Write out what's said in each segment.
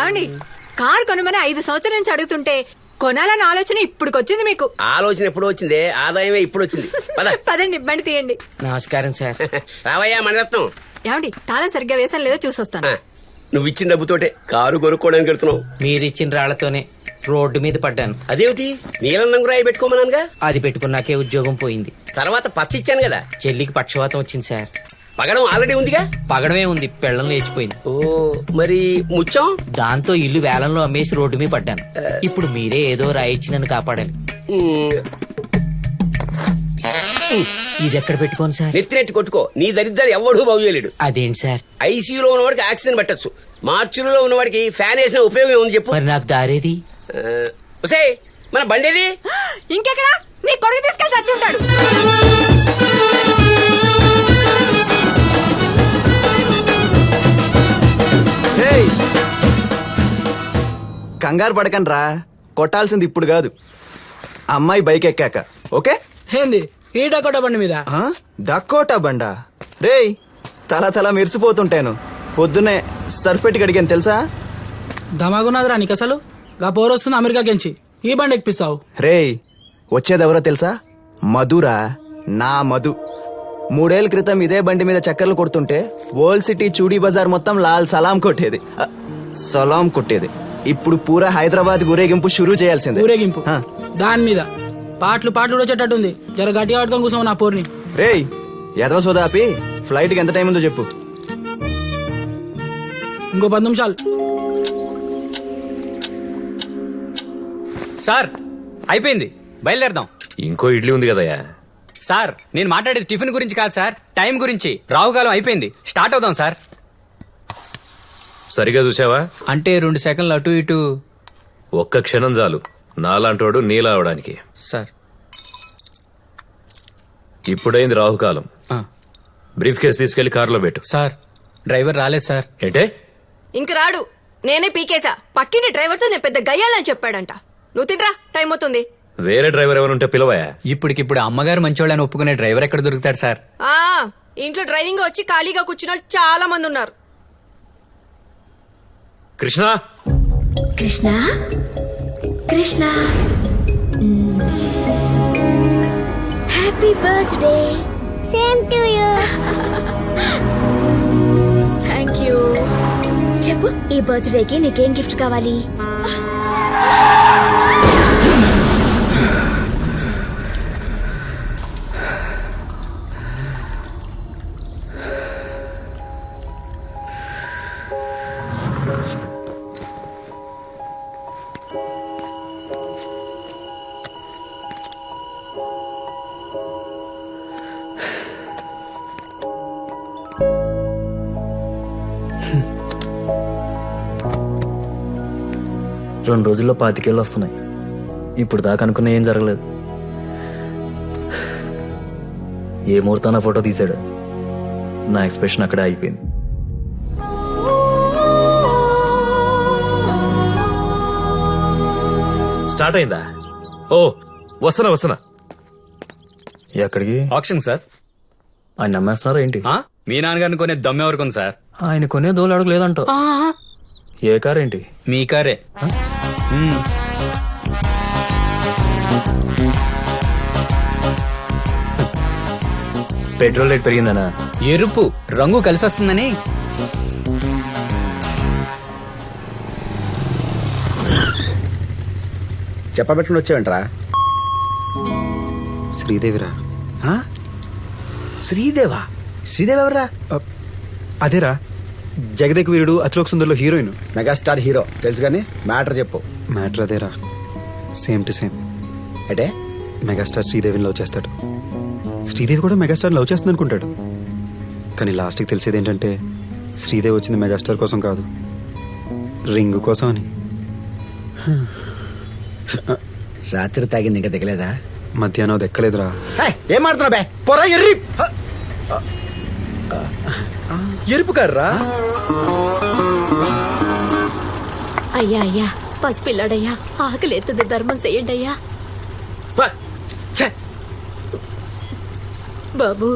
ఏమండి కారు కొనమని 5 సంవత్సరాల నుంచి అడుగుతుంటే కొనాలని ఆలోచన ఇప్పుడుకొచ్చింది మీకు. ఆలోచన ఎప్పుడు వచ్చింది, ఆదాయమే ఇప్పుడు వచ్చింది. పదండి బండి తీయండి. నమస్కారం సార్. రావయ్యా మణిరత్నం. ఏమండి తాళం సరిగ్గా వేసాను లేదో చూసొస్తాను. నువ్వు ఇచ్చిన డబ్బుతోటే కారు కొనుక్కోవడానికి వెళ్తున్నావు. మీరిచ్చిన రాళ్లతోనే రోడ్డు మీద పడ్డాను. అదేమిటి, నీలం రంగు రాయి పెట్టుకోమన్నానుగా. అది పెట్టుకున్నాకే ఉద్యోగం పోయింది. తర్వాత పచ్చ ఇచ్చాను కదా. చెల్లికి పక్షవాతం వచ్చింది సార్. పగడం ఆల్రెడీ ఉందిగా. పగడమే ఉంది, పెళ్ళం లేచిపోయింది. ఓ మరి ముత్యం. దాంతో ఇల్లు వేలంలో అమ్మేసి రోడ్డు మీద పడ్డాను. ఇప్పుడు మీరే ఏదో రాయిచ్చి నన్ను కాపాడాలి. ఇది ఎక్కడ పెట్టుకోను సార్? నెత్తినెట్టి కొట్టుకో, నీ దరిద్రాలు ఎవడూ బాగు చేయలేడు. అదేంటి సార్? ఐసీయూలో ఉన్నవాడికి ఆక్సిజన్ పెట్టచ్చు, మార్చులో ఉన్నవాడికి ఫ్యాన్ వేసిన ఉపయోగం ఏముంది చెప్పు. మరి నాకు దారేది? మన బండేది ఇంకెక్కడ? నీ కొడుకు తీసుకెళ్ళి చచ్చి ఉంటాడు. కంగారు పడకండి రా, కొట్టాల్సింది ఇప్పుడు కాదు, అమ్మాయి బైక్ ఎక్కాక. ఓకే? ఏంది ఈ డకోటా బండి మీద? డకోటా బండా? రేయ్ తల తల మెరిసిపోతుంటాను, పొద్దున్నే సర్ఫ్ పెట్టి అడిగాను తెలుసా? దమాగున్నదిరా నీకు అసలు. గా పోరొస్తుంది అమెరికా కెంచి, ఈ బండి ఎక్కిస్తావు? రేయ్ వచ్చేదెవరో తెలుసా? మధురా, నా మధు. 3 ఏళ్ల క్రితం ఇదే బండి మీద చక్కర్లు కొడుతుంటే ఓల్డ్ సిటీ చూడీ బజార్ మొత్తం లాల్ సలాం కొట్టేది. సలాం కొట్టేది. ఇప్పుడు పూరా హైదరాబాద్ ఊరేగింపు షురూ చేయాల్సిందే. ఊరేగింపు దాని మీద పాటలు పాటలు వచ్చేటట్టుంది. జర గట్టిగా పట్టుకొని కూర్చోవు నా పోర్ని. రేయ్ ఎదవ సోదాపి, ఫ్లైట్ కి ఎంత టైం ఉందో చెప్పు. ఇంకో 10 నిమిషాలు. సార్ అయిపోయింది, బయలుదేరదాం. ఇంకో ఇడ్లీ ఉంది కదయ్యా. సార్ నేను మాట్లాడేది టిఫిన్ గురించి కాదు సార్, టైం గురించి. రావుకాలం అయిపోయింది, స్టార్ట్ అవుదాం సార్. సరిగా చూసావా? అంటే 2 సెకండ్లు అటు ఇటు. ఒక్క క్షణం చాలు నాలాంటోడు నీలా అవడానికి. సార్ ఇప్పుడైంది రాహుకాలం. బ్రీఫ్ కేసు తీసుకెళ్లి కారులో పెట్టు. సార్ డ్రైవర్ రాలేదు సార్. ఏంటే? ఇంక రాడు, నేనే పీకేసా. పక్కింటి డ్రైవర్ తో నేను పెద్ద గయ్యాలని చెప్పాడంట. నువ్వు తింట్రా, టైం అవుతుంది. వేరే డ్రైవర్ ఎవరుంటే పిలవయా. ఇప్పటికిప్పుడు అమ్మగారు మంచోళ్ళని ఒప్పుకునే డ్రైవర్ ఎక్కడ దొరుకుతాడు సార్? ఇంట్లో డ్రైవింగ్ వచ్చి ఖాళీగా కూర్చున్న వాళ్ళు చాలా మంది ఉన్నారు. Krishna Krishna Krishna happy birthday. Same to you. Thank you. చెప్పు, ఈ బర్త్డేకి నీకేం గిఫ్ట్ కావాలి? రెండు రోజుల్లో 25 కేళ్ళు వస్తున్నాయి. ఇప్పుడు దాకా అనుకున్నా ఏం జరగలేదు. ఏ ముహూర్తాన ఫోటో తీశాడు, నా ఎక్స్ప్రెషన్ అక్కడే అయిపోయింది. స్టార్ట్ అయిందా? ఓ వస్తున్నా. ఎక్కడికి? Option sir. ఆయన నమ్మేస్తున్నారా ఏంటి? మీ నాన్నగారిని కొనే దమ్మె ఎవరికి ఉంది సార్? ఆయన కొనే దోలు అడగలేదంట. ఏ కార్ ఏంటి? మీ కారే. పెట్రోల్ రేట్ పెరిగిందనా? ఎరుపు రంగు కలిసి వస్తుందని. చెప్పబెట్టుకుని వచ్చావంటరా? శ్రీదేవిరా. శ్రీదేవా? శ్రీదేవి ఎవరా? అదేరా, జగదేక్ వీరుడు అతిలోక్ సుందర్లో హీరోయిన్. మెగాస్టార్ హీరో తెలుసు కానీ మ్యాటర్ చెప్పు. మ్యాటర్ అదేరా, సేమ్ టు సేమ్. అంటే మెగాస్టార్ శ్రీదేవిని లవ్ చేస్తాడు, శ్రీదేవి కూడా మెగాస్టార్ లవ్ చేస్తుంది అనుకుంటాడు. కానీ లాస్ట్కి తెలిసేది ఏంటంటే శ్రీదేవి వచ్చింది మెగాస్టార్ కోసం కాదు, రింగ్ కోసం అని. రాత్రి తాగింది ఇంకా దిగలేదా? మధ్యాహ్నం దెక్కలేదురా. ఏం మాడుతున్నా బే? పొర ఎర్రి ఎరుపు కర్రా. అయ్యా అయ్యా, పసిపిల్లాడయ్యా, ఆకలి ఎత్తుంది, ధర్మం చెయ్యండి అయ్యా. బాబు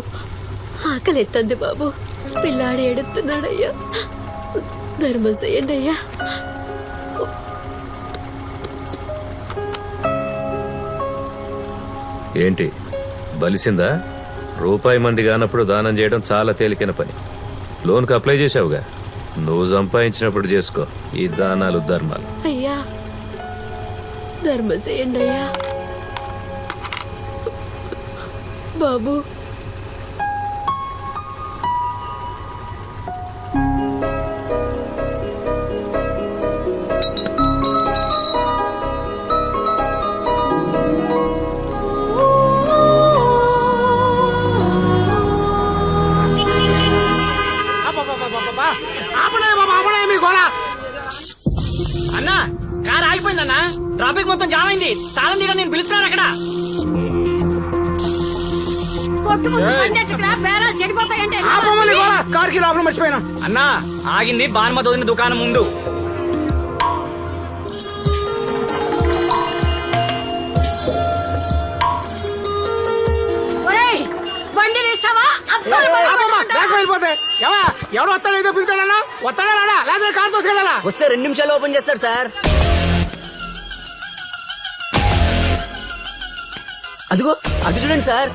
ఆకలి ఎత్తంది బాబు, పిల్లాడు ఏడుతున్నాడయ్యా, ధర్మం చెయ్యండి అయ్యా. ఏంటి బలిసిందా? రూపాయి మంది కానప్పుడు దానం చేయడం చాలా తేలికైన పని. లోన్కి అప్లై చేసావుగా, నువ్వు సంపాదించినప్పుడు చేసుకో ఈ దానాలు ధర్మాలు. అయ్యా ధర్మ చేయండి అయ్యా. బాబు అన్నా కార్ ఆగిపోయిందన్నా, ట్రాఫిక్ మొత్తం జామ్ అయింది. తాళం తీయడం నేను పిలుస్తున్నాను అక్కడ. కొట్టు ముందు బండి ఎట్టుకురా, బేరాలు చెడిపోతాయంటే కార్కి లోపల మర్చిపోయినా. అన్నా ఆగింది బాన్మతి వదిన దుకాణం ముందు. ఒరేయ్ బండి తీస్తావా? అద్దాలు పగలగొట్టుకుంటా. వెళ్ళిపోతే ఎవడు వస్తాడు? ఏదో పిలుతాడన్నా, వస్తాడా రాడా? లేదా కారు తోసుకెళ్ళాలా? వస్తే 2 నిమిషాలు ఓపెన్ చేస్తాడు సార్. అదిగో అటు చూడండి సార్.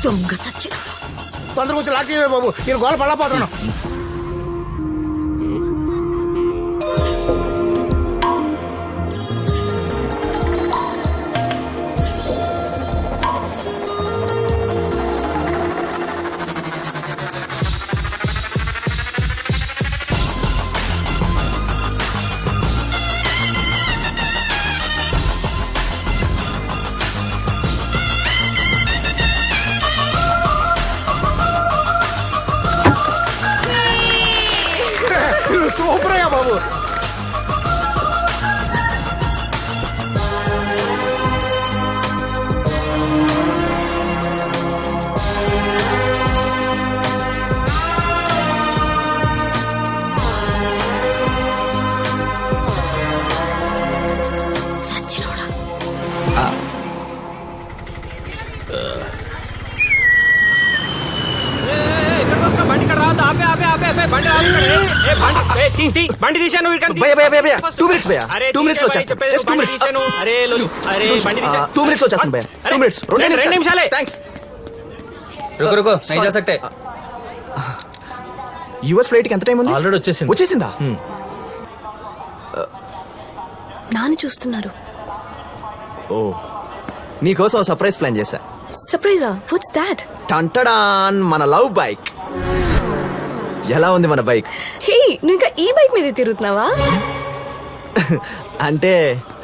దొంగ సచ్చిన తొందర కూర్చో లాక్ తీయవే బాబు, నేను గోల పడలేకపోతున్నాను. సూపర్ అయ్యా బాబు. బండి ఇక్కడ రావద్దు, ఆపే ఆపే ఆపే ఆపే, బండి రావద్దు. బండి తీశాను. భయ్యా, భయ్యా, భయ్యా, 2 minutes భయ్యా. 2 minutes లో వచ్చేస్తాను. Just 2 minutes. అరే అరే బండి 2 minutes లో వచ్చేస్తాను భయ్యా. 2 minutes. 2 నిమిషాలే. థ్యాంక్స్. రుకో రుకో నహీ జా సక్తే. యుఎస్ ఫ్లైట్ కి ఎంత టైం ఉంది? ఆల్రెడీ వచ్చేసింది. వచ్చేసిందా? నాన్న చూస్తున్నారు. ఓ, నీకోసం సర్ప్రైజ్ ప్లాన్ చేశా. సర్ప్రైజా? What's that? టంటడాన్, మన లవ్ బైక్. ఎలా ఉంది మన బైక్? హే, నువ్వు ఇంకా ఈ బైక్ మీద తిరుగుతున్నావా? అంటే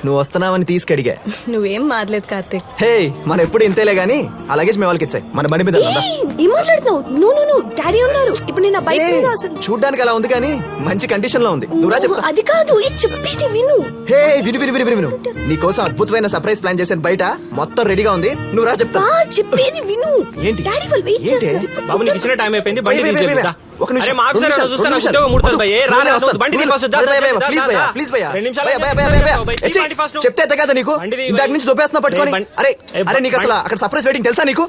నువ్వు వస్తున్నావని తీసుకడిగా. నువ్వేం మారలేదు కార్తిక్. హే, మన ఎప్పుడు ఇంతేలే గానీ ఆ లగేజ్ మేము వాళ్ళకి ఇచ్చాయి. మన బండి మీద ఉందా? ఏం మాట్లాడుతున్నావు? నువ్వు డాడీ ఉన్నారు. ఇప్పుడు నేను బైక్ మీద అసలు. చూడ్డానికి అలా ఉంది కానీ మంచి కండిషన్ లో ఉంది. నువ్వు రా చెప్తా. అది కాదు, ఇది చెప్పేది విను. హే, విను విను విను విను విను. నీకోసం అద్భుతమైన సర్ప్రైజ్ ప్లాన్ చేశాను. బయట మొత్తం రెడీగా ఉంది. నువ్వు రా చెప్తా. చెప్పేది విను. ఏంటి? డాడీ వాళ్ళు వెయిట్ ఏంటి? చేస్తారు. బాబు నీకు ఇచ్చిన టైం అయిపోయింది, బండి భయ్యా, తీసి భయ్యా, చెప్తా. ఒక నిమిషం, అరే మా ఆఫీసర్ రెండు చూస్తాను, నిమిషాలు, ఉద్యోగం ముడుతుంది భయ్యా. రా రా, వస్తాను. బండి తీ ఫస్ట్. భయ్యా, భయ్యా, ప్లీజ్ భయ్యా, ప్లీజ్ భయ్యా. 2 నిమిషాలు. భయ్యా, భయ్యా, భయ్యా, భయ్యా. బండి ఎచ్చి, ఫస్ట్. చెప్తే ఎంత కదా నీకు? బండి తీ, ఇందాక నుంచి దొబ్బేస్తున్నా పట్టుకొని. బండి- అరే ఏ, అరే నీకు అసలు బండి- అక్కడ సర్ప్రైజ్ వెయిటింగ్ తెలుసా నీకు?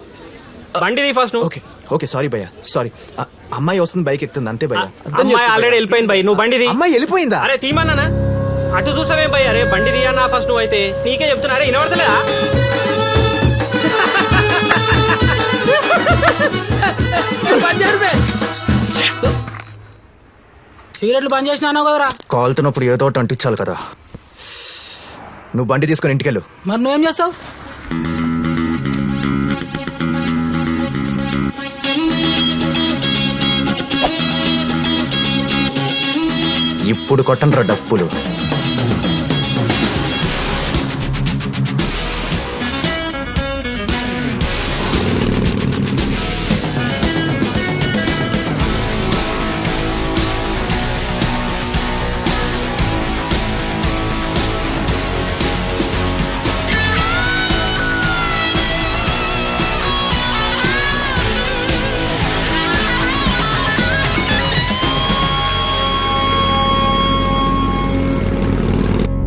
బండి తీ ఫస్ట్ నువ్వు. ఓకే ఓకే, సారీ భయ్యా, సారీ. అమ్మాయి వస్తుంది, బైక్ ఎక్కుతుంది, అంతే భయ్యా. అర్థం అమ్మాయి చేసుకో ఆల్రెడీ భయ్యా. వెళ్ళిపోయింది భయ్, నువ్వు బండి తీ. అమ్మాయి వెళ్ళిపోయిందా? అరే తీమన్నానా? అటు చూసావేం భయ్? అరే బండి తీయన్నా ఫస్ట్ నువ్వు. అయితే నీకే చెప్తున్నా. అరే వినబడతలేదా? సిగరెట్లు బంద్ చేసినా కదరా. కాలుతున్నప్పుడు ఏదో ఒకటి అంటించాలి కదా. నువ్వు బండి తీసుకొని ఇంటికెళ్ళు. మరి నువ్వేం చేస్తావు? ఇప్పుడు కొట్టండ్రా డప్పులు.